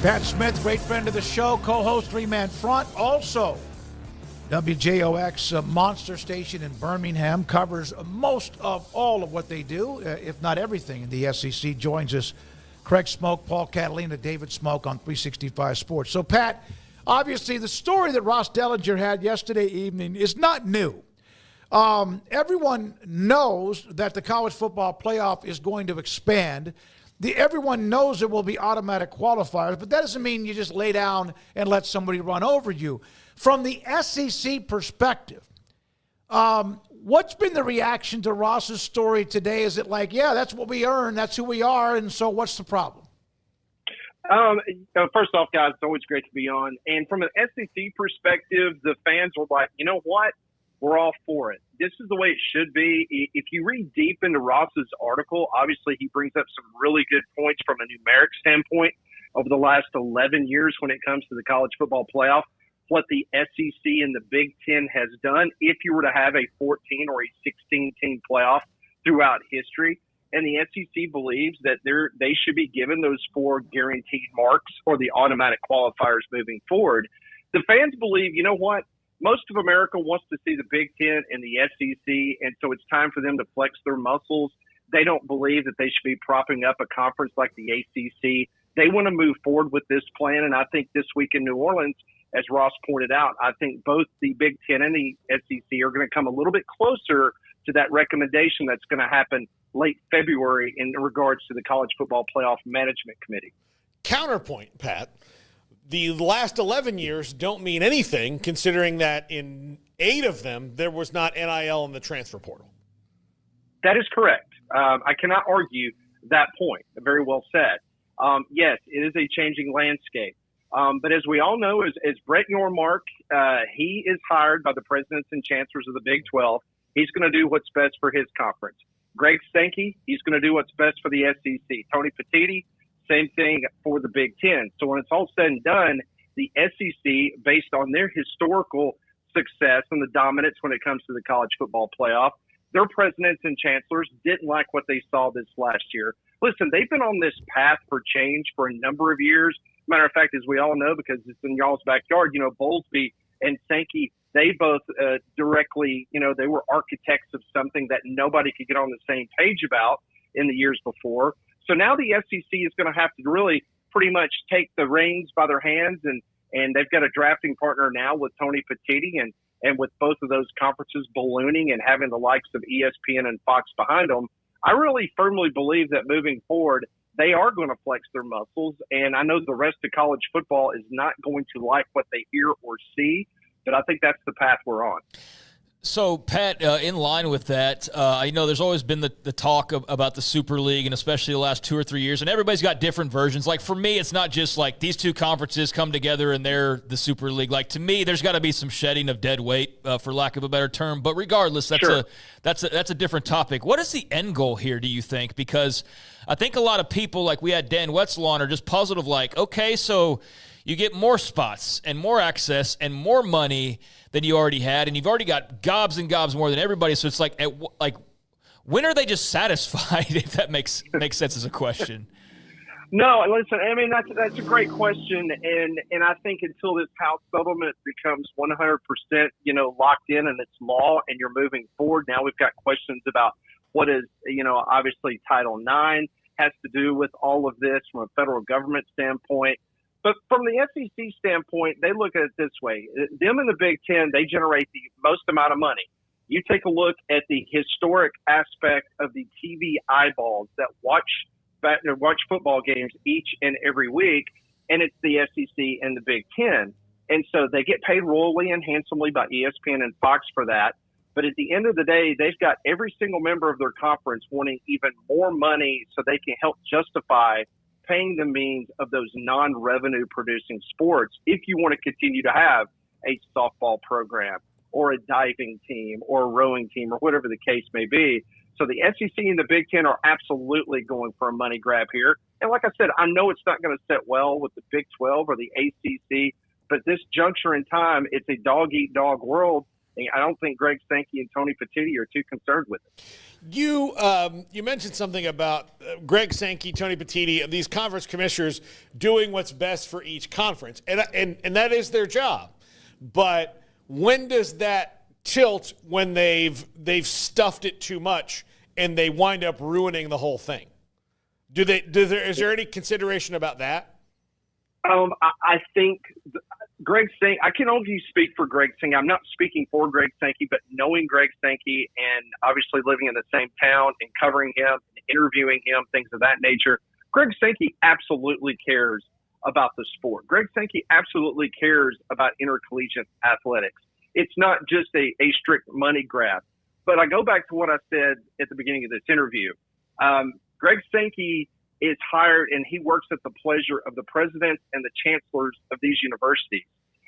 Pat Smith, great friend of the show, co-host Three Man Front. Also, WJOX Monster Station in Birmingham covers most of all of what they do, if not everything in the SEC. Joins us, Craig Smoke, Paul Catalina, David Smoke on 365 Sports. So, Pat, obviously the story that Ross Dellinger had yesterday evening is not new. Everyone knows that the college football playoff is going to expand. Everyone knows there will be automatic qualifiers, but that doesn't mean you just lay down and let somebody run over you. From the SEC perspective, what's been the reaction to Ross's story today? Is it like, yeah, that's what we earn, that's who we are, and so what's the problem? First off, guys, it's always great to be on. And from an SEC perspective, the fans were like, you know what? We're all for it. This is the way it should be. If you read deep into Ross's article, obviously he brings up some really good points from a numeric standpoint over the last 11 years when it comes to the college football playoff, what the SEC and the Big Ten has done if you were to have a 14 or a 16-team playoff throughout history. And the SEC believes that they should be given those 4 guaranteed marks or the automatic qualifiers moving forward. The fans believe, you know what? Most of America wants to see the Big Ten and the SEC, and so it's time for them to flex their muscles. They don't believe that they should be propping up a conference like the ACC. They want to move forward with this plan, and I think this week in New Orleans, as Ross pointed out, I think both the Big Ten and the SEC are going to come a little bit closer to that recommendation that's going to happen late February in regards to the College Football Playoff Management Committee. Counterpoint, Pat. The last 11 years don't mean anything, considering that in 8 of them, there was not NIL in the transfer portal. That is correct. I cannot argue that point. Very well said. Yes, it is a changing landscape. But as we all know, as Brett Yormark, he is hired by the presidents and chancellors of the Big 12. He's going to do what's best for his conference. Greg Sankey, he's going to do what's best for the SEC. Tony Petitti, same thing for the Big Ten. So when it's all said and done, the SEC, based on their historical success and the dominance when it comes to the college football playoff, their presidents and chancellors didn't like what they saw this last year. Listen, they've been on this path for change for a number of years. Matter of fact, as we all know, because it's in y'all's backyard, Bowlesby and Sankey, they both directly, they were architects of something that nobody could get on the same page about in the years before. So now the SEC is going to have to really pretty much take the reins by their hands, and they've got a drafting partner now with Tony Petitti, and with both of those conferences ballooning and having the likes of ESPN and Fox behind them, I really firmly believe that moving forward, they are going to flex their muscles. And I know the rest of college football is not going to like what they hear or see, but I think that's the path we're on. So, Pat, in line with that, I know there's always been the talk about the Super League, and especially the last 2 or 3 years, and everybody's got different versions. Like, for me, it's not just like these 2 conferences come together and they're the Super League. Like, to me, there's got to be some shedding of dead weight, for lack of a better term. But regardless, that's a different topic. What is the end goal here, do you think? Because I think a lot of people, like we had Dan Wetzel on, are just puzzled of like, okay, so you get more spots and more access and more money than you already had, and you've already got gobs and gobs more than everybody. So it's like, when are they just satisfied? If that makes sense as a question. No, listen. I mean, that's a great question, and I think until this House settlement becomes 100%, locked in and it's law, and you're moving forward. Now we've got questions about what is, obviously Title IX has to do with all of this from a federal government standpoint. But from the SEC standpoint, they look at it this way. Them and the Big Ten, they generate the most amount of money. You take a look at the historic aspect of the TV eyeballs that watch football games each and every week, and it's the SEC and the Big Ten. And so they get paid royally and handsomely by ESPN and Fox for that. But at the end of the day, they've got every single member of their conference wanting even more money so they can help justify paying the means of those non-revenue producing sports if you want to continue to have a softball program or a diving team or a rowing team or whatever the case may be. So the SEC and the Big Ten are absolutely going for a money grab here. And like I said, I know it's not going to sit well with the Big 12 or the ACC, but this juncture in time, it's a dog-eat-dog world. And I don't think Greg Sankey and Tony Petitti are too concerned with it. You mentioned something about Greg Sankey, Tony Petitti, these conference commissioners doing what's best for each conference, and that is their job. But when does that tilt when they've stuffed it too much and they wind up ruining the whole thing? Is there any consideration about that? I think Greg Sankey, I can only speak for Greg Sankey. I'm not speaking for Greg Sankey, but knowing Greg Sankey and obviously living in the same town and covering him and interviewing him, things of that nature, Greg Sankey absolutely cares about the sport. Greg Sankey absolutely cares about intercollegiate athletics. It's not just a strict money grab. But I go back to what I said at the beginning of this interview. Greg Sankey is hired and he works at the pleasure of the presidents and the chancellors of these universities.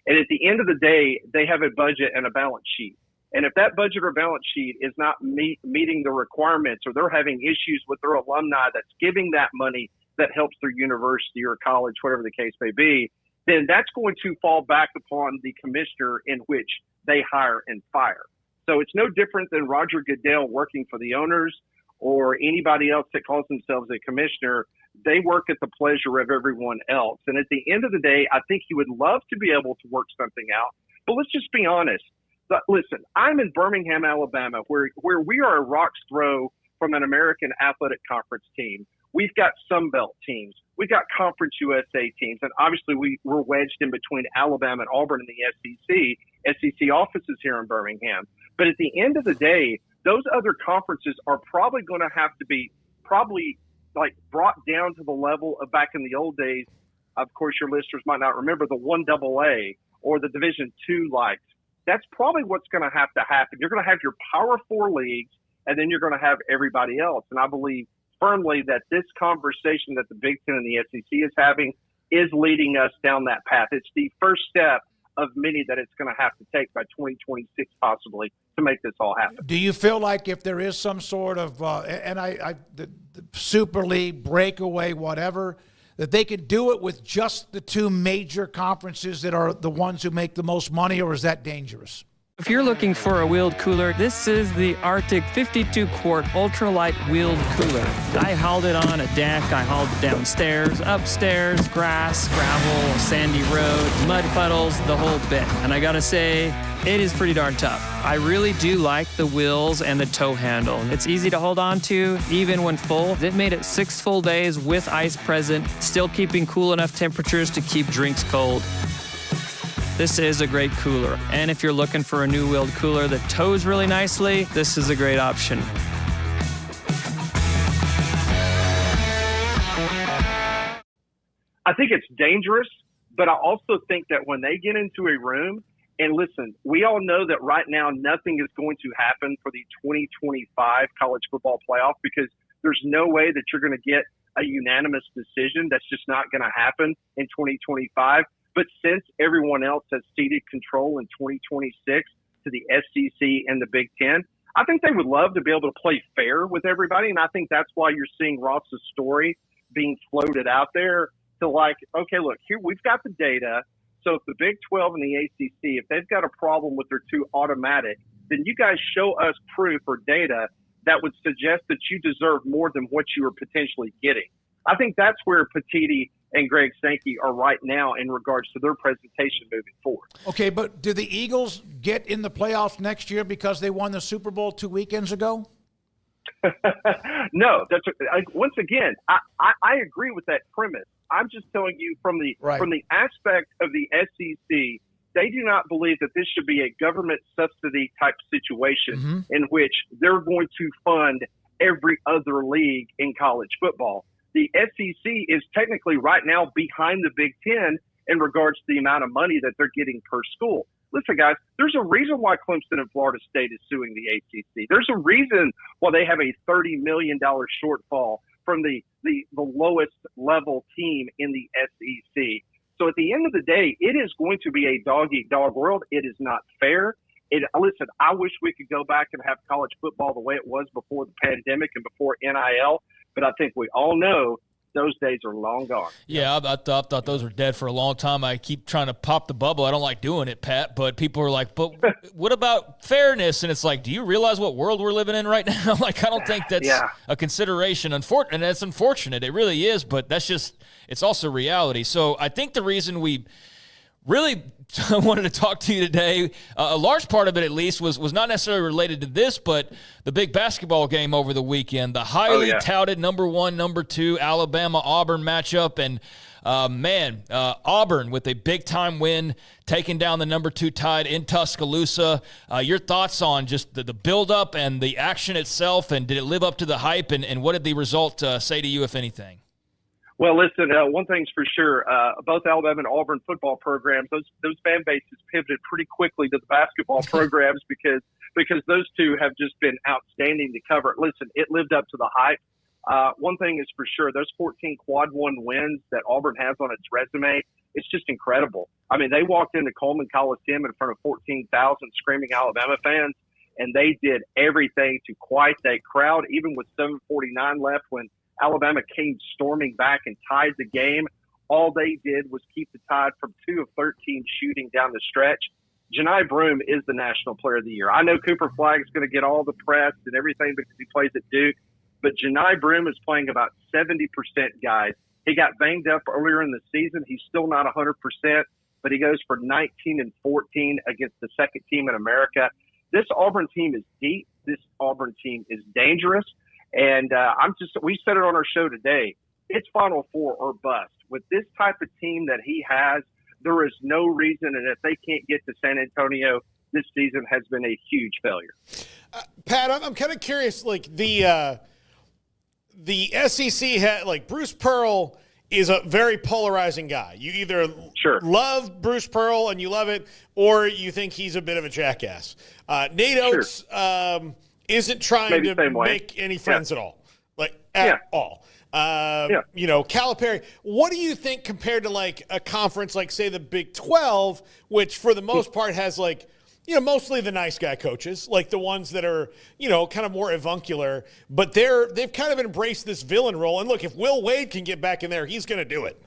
And at the end of the day, they have a budget and a balance sheet. And if that budget or balance sheet is not meeting the requirements, or they're having issues with their alumni that's giving that money that helps their university or college, whatever the case may be, then that's going to fall back upon the commissioner in which they hire and fire. So it's no different than Roger Goodell working for the owners or anybody else that calls themselves a commissioner. They work at the pleasure of everyone else. And at the end of the day, I think he would love to be able to work something out. But let's just be honest. But listen, I'm in Birmingham, Alabama, where we are a rock's throw from an American Athletic Conference team. We've got Sun Belt teams. We've got Conference USA teams. And obviously we're wedged in between Alabama and Auburn in the SEC. SEC offices here in Birmingham. But at the end of the day, those other conferences are probably going to have to be like brought down to the level of back in the old days. Of course, your listeners might not remember the 1AA or the Division II likes. That's probably what's going to have to happen. You're going to have your Power Four leagues, and then you're going to have everybody else. And I believe firmly that this conversation that the Big Ten and the SEC is having is leading us down that path. It's the first step of many that it's going to have to take by 2026 possibly to make this all happen. Do you feel like if there is some sort of the Super League, breakaway, whatever, that they could do it with just the two major conferences that are the ones who make the most money, or is that dangerous? If you're looking for a wheeled cooler, this is the RTIC 52-quart ultralight wheeled cooler. I hauled it on a deck, I hauled it downstairs, upstairs, grass, gravel, sandy road, mud puddles, the whole bit. And I gotta say, it is pretty darn tough. I really do like the wheels and the tow handle. It's easy to hold on to, even when full. It made it 6 full days with ice present, still keeping cool enough temperatures to keep drinks cold. This is a great cooler. And if you're looking for a new wheeled cooler that tows really nicely, this is a great option. I think it's dangerous, but I also think that when they get into a room, and listen, we all know that right now nothing is going to happen for the 2025 college football playoff because there's no way that you're going to get a unanimous decision. That's just not going to happen in 2025. But since everyone else has ceded control in 2026 to the SEC and the Big Ten, I think they would love to be able to play fair with everybody. And I think that's why you're seeing Ross's story being floated out there to like, okay, look, here we've got the data. So if the Big 12 and the ACC, if they've got a problem with their two automatic, then you guys show us proof or data that would suggest that you deserve more than what you are potentially getting. I think that's where Petitti and Greg Sankey are right now in regards to their presentation moving forward. Okay, but do the Eagles get in the playoffs next year because they won the Super Bowl 2 weekends ago? No, once again, I agree with that premise. I'm just telling you from the aspect of the SEC, they do not believe that this should be a government subsidy type situation in which they're going to fund every other league in college football. The SEC is technically right now behind the Big Ten in regards to the amount of money that they're getting per school. Listen, guys, there's a reason why Clemson and Florida State is suing the ACC. There's a reason why they have a $30 million shortfall from the lowest level team in the SEC. So at the end of the day, it is going to be a dog-eat-dog world. It is not fair. Listen, I wish we could go back and have college football the way it was before the pandemic and before NIL. But I think we all know Those days are long gone. Yeah, I thought those were dead for a long time. I keep trying to pop the bubble. I don't like doing it, Pat, but people are like, but what about fairness? And it's like, do you realize what world we're living in right now? Like, I don't think that's a consideration. And that's unfortunate. It really is, but it's also reality. So I think the reason we really wanted to talk to you today, a large part of it at least, was not necessarily related to this, but the big basketball game over the weekend, the highly touted number 1, number 2 Alabama-Auburn matchup. And, Auburn with a big-time win, taking down the number 2 Tide in Tuscaloosa. Your thoughts on just the build-up and the action itself, and did it live up to the hype, and what did the result say to you, if anything? Well, listen, one thing's for sure. Both Alabama and Auburn football programs, those fan bases pivoted pretty quickly to the basketball programs because those two have just been outstanding to cover. Listen, it lived up to the hype. One thing is for sure, those 14 quad one wins that Auburn has on its resume, it's just incredible. I mean, they walked into Coleman Coliseum in front of 14,000 screaming Alabama fans, and they did everything to quiet that crowd, even with 7:49 left when Alabama came storming back and tied the game. All they did was keep the Tide from 2 of 13 shooting down the stretch. Jani Broome is the National Player of the Year. I know Cooper Flagg's going to get all the press and everything because he plays at Duke, but Jani Broome is playing about 70%, guys. He got banged up earlier in the season. He's still not 100%, but he goes for 19 and 14 against the second team in America. This Auburn team is deep. This Auburn team is dangerous. And we said it on our show today, it's Final Four or bust. With this type of team that he has, there is no reason, and if they can't get to San Antonio, this season has been a huge failure. Pat, I'm kind of curious, like the SEC had, like, Bruce Pearl is a very polarizing guy. You either love Bruce Pearl and you love it, or you think he's a bit of a jackass. Nate Oates isn't trying to make any friends at all, like at all. Calipari, what do you think compared to like a conference like, say, the Big 12, which for the most part has like, mostly the nice guy coaches, like the ones that are, kind of more avuncular, but they've kind of embraced this villain role. And look, if Will Wade can get back in there, he's going to do it.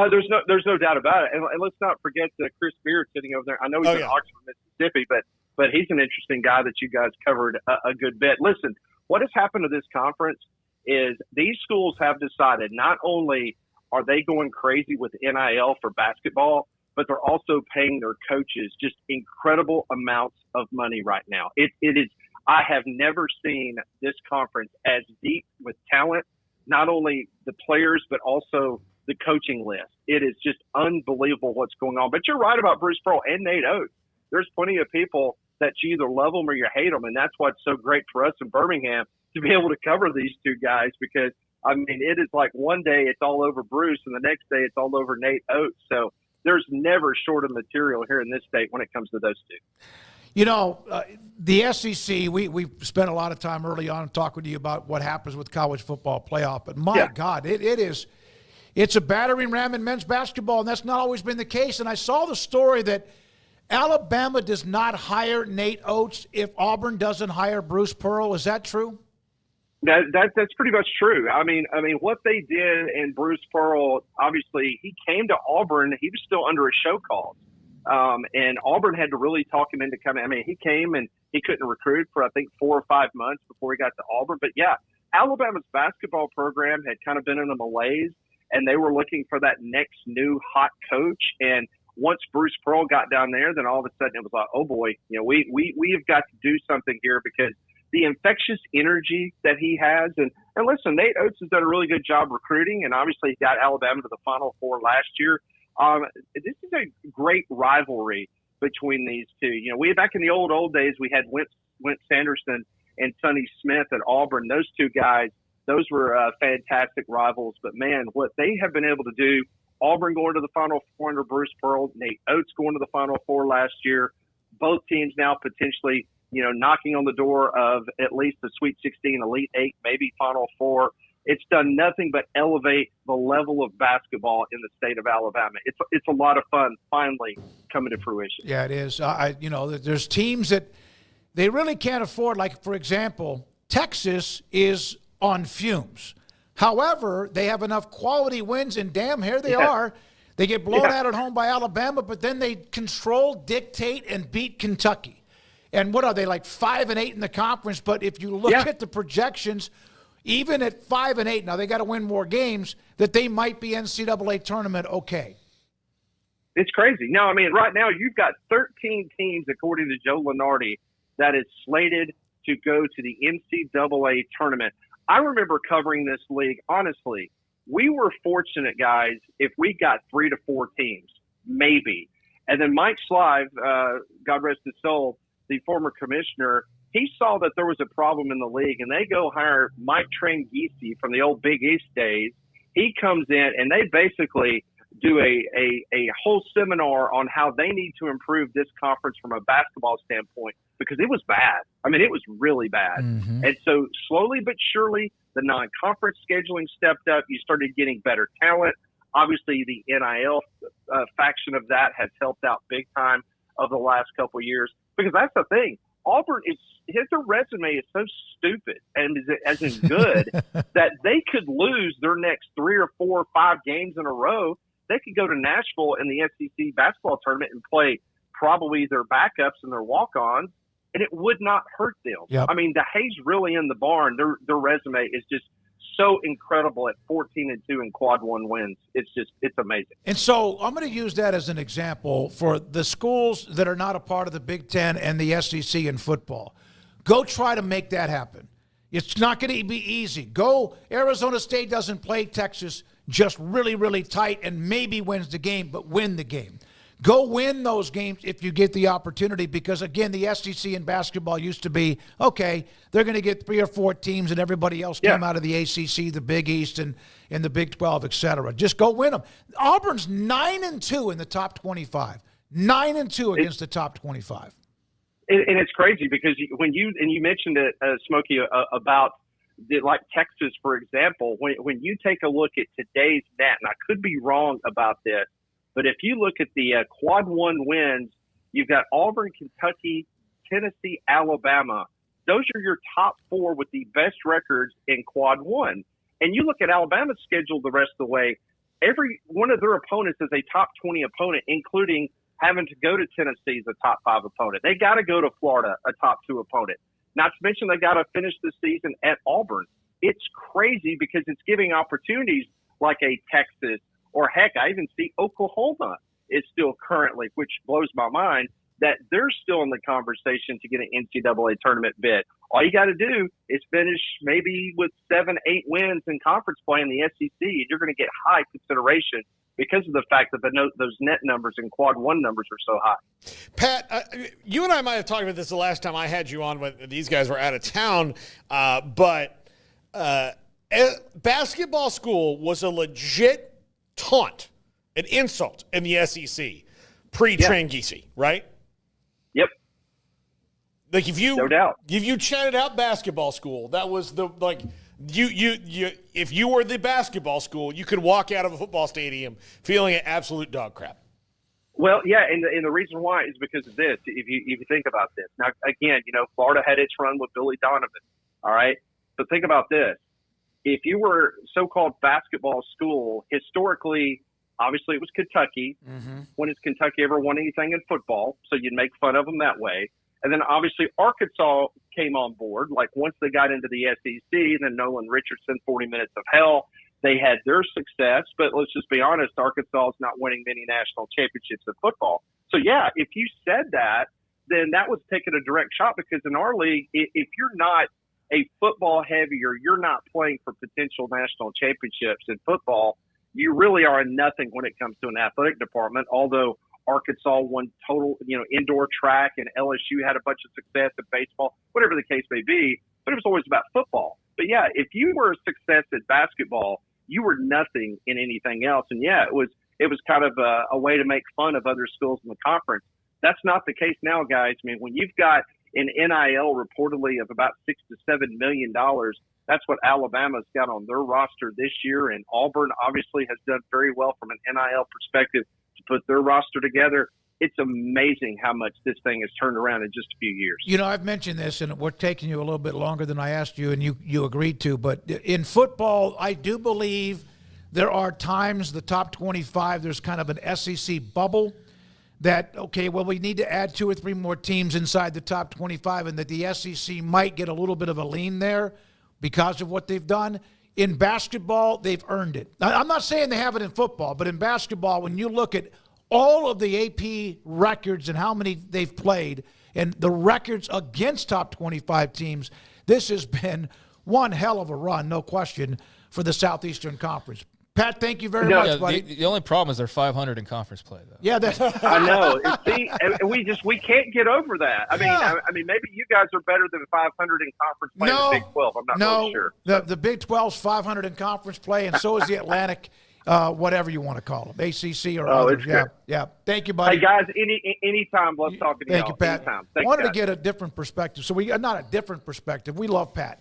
There's no doubt about it. And let's not forget Chris Beard sitting over there. I know he's in Oxford, Mississippi, but he's an interesting guy that you guys covered a good bit. Listen, what has happened to this conference is these schools have decided not only are they going crazy with NIL for basketball, but they're also paying their coaches just incredible amounts of money right now. It is. I have never seen this conference as deep with talent, not only the players, but also the coaching list. It is just unbelievable what's going on. But you're right about Bruce Pearl and Nate Oates. There's plenty of people that you either love them or you hate them, and that's what's so great for us in Birmingham to be able to cover these two guys because, I mean, it is like one day it's all over Bruce and the next day it's all over Nate Oates. So there's never short of material here in this state when it comes to those two. The SEC, we spent a lot of time early on talking to you about what happens with college football playoff, but my God, it's a battering ram in men's basketball, and that's not always been the case. And I saw the story that Alabama does not hire Nate Oates if Auburn doesn't hire Bruce Pearl. Is that true? That's pretty much true. I mean, what they did, and Bruce Pearl, obviously, he came to Auburn. He was still under a show cause, and Auburn had to really talk him into coming. I mean, he came and he couldn't recruit for I think 4 or 5 months before he got to Auburn. But yeah, Alabama's basketball program had kind of been in a malaise, and they were looking for that next new hot coach. And once Bruce Pearl got down there, then all of a sudden it was like, oh boy, we have got to do something here because the infectious energy that he has. And listen, Nate Oates has done a really good job recruiting, and obviously he got Alabama to the Final Four last year. This is a great rivalry between these two. We back in the old days, we had Wentz Sanderson and Sonny Smith at Auburn. Those two guys, those were fantastic rivals. But, man, what they have been able to do, Auburn going to the Final Four under Bruce Pearl, Nate Oates going to the Final Four last year, both teams now potentially knocking on the door of at least the Sweet 16, Elite 8, maybe Final Four. It's done nothing but elevate the level of basketball in the state of Alabama. It's a lot of fun finally coming to fruition. Yeah, it is. There's teams that they really can't afford. Like, for example, Texas is on fumes. However, they have enough quality wins, and damn, here they are. They get blown out at home by Alabama, but then they control, dictate, and beat Kentucky. And what are they, like 5-8 in the conference? But if you look at the projections, even at 5-8, now they got to win more games, that they might be NCAA tournament okay. It's crazy. No, I mean, right now you've got 13 teams, according to Joe Lunardi, that is slated to go to the NCAA tournament. I remember covering this league. Honestly, we were fortunate, guys, if we got 3 to 4 teams, maybe. And then Mike Slive, God rest his soul, the former commissioner, he saw that there was a problem in the league, and they go hire Mike Tranghese from the old Big East days. He comes in, and they basically do a whole seminar on how they need to improve this conference from a basketball standpoint, because it was bad. I mean, it was really bad. Mm-hmm. And so slowly but surely, the non-conference scheduling stepped up. You started getting better talent. Obviously, the NIL faction of that has helped out big time over the last couple of years, because that's the thing. Auburn his resume is so stupid and as in good that they could lose their next 3 or 4 or 5 games in a row. They could go to Nashville in the SEC basketball tournament and play probably their backups and their walk-ons, and it would not hurt them. Yep. I mean, the hay's really in the barn. Their resume is just so incredible at 14-2 in quad 1 wins. It's amazing. And so I'm going to use that as an example for the schools that are not a part of the Big Ten and the SEC in football. Go try to make that happen. It's not going to be easy. Go, Arizona State doesn't play Texas just really, really tight and maybe wins the game, but win the game. Go win those games if you get the opportunity, because, again, the SEC in basketball used to be, okay, they're going to get 3 or 4 teams and everybody else came out of the ACC, the Big East, and the Big 12, et cetera. Just go win them. Auburn's 9-2 in the top 25. 9-2 against the top 25. And it's crazy because when you mentioned it, Smokey, about like Texas, for example, when you take a look at today's net, and I could be wrong about this, but if you look at the quad 1 wins, you've got Auburn, Kentucky, Tennessee, Alabama. Those are your top 4 with the best records in quad 1. And you look at Alabama's schedule the rest of the way, every one of their opponents is a top 20 opponent, including having to go to Tennessee as a top 5 opponent. They got to go to Florida, a top 2 opponent. Not to mention they got to finish the season at Auburn. It's crazy because it's giving opportunities like a Texas, or heck, I even see Oklahoma is still currently, which blows my mind, that they're still in the conversation to get an NCAA tournament bid. All you got to do is finish maybe with 7-8 wins in conference play in the SEC, and you're going to get high consideration because of the fact that those net numbers and quad 1 numbers are so high. Pat, you and I might have talked about this the last time I had you on when these guys were out of town, but basketball school was a legit taunt, an insult in the SEC pre-Tranghese, right? Yep. Like if you no doubt. If you chatted out basketball school, that was the you if you were the basketball school, you could walk out of a football stadium feeling an absolute dog crap. Well, yeah, and the reason why is because of this. If you think about this, now again, Florida had its run with Billy Donovan, all right. But think about this: if you were so-called basketball school, historically, obviously it was Kentucky. Mm-hmm. When has Kentucky ever won anything in football? So you'd make fun of them that way. And then obviously Arkansas came on board. Like once they got into the SEC, then Nolan Richardson, 40 minutes of hell, they had their success. But let's just be honest, Arkansas is not winning many national championships in football. So yeah, if you said that, then that was taking a direct shot, because in our league, if you're not a football heavy or you're not playing for potential national championships in football, you really are nothing when it comes to an athletic department. Although Arkansas won total, indoor track, and LSU had a bunch of success in baseball, whatever the case may be, but it was always about football. But yeah, if you were a success at basketball, you were nothing in anything else. And yeah, it was kind of a way to make fun of other schools in the conference. That's not the case now, guys. I mean, when you've got an NIL reportedly of about $6 to $7 million, that's what Alabama's got on their roster this year. And Auburn obviously has done very well from an NIL perspective to put their roster together. it's amazing how much this thing has turned around in just a few years. You know, I've mentioned this, and we're taking you a little bit longer than I asked you, and you agreed to. But in football, I do believe there are times the top 25, there's kind of an SEC bubble that, okay, well, we need to add 2 or 3 more teams inside the top 25, and that the SEC might get a little bit of a lean there because of what they've done. In basketball, they've earned it. Now, I'm not saying they have it in football, but in basketball, when you look at all of the AP records and how many they've played and the records against top 25 teams, this has been one hell of a run, no question, for the Southeastern Conference. Pat, thank you very much, buddy. The only problem is they're 500 in conference play, though. Yeah, I know. See, and we can't get over that. I mean, maybe you guys are better than 500 in conference play in the Big 12. I'm not really sure. The Big 12's 500 in conference play, and so is the Atlantic. Whatever you want to call them, ACC or others. Yeah. Thank you, buddy. Hey, guys, anytime, let's talk to Thank you, Pat. Anytime. I wanted to get a different perspective. So not a different perspective. We love Pat.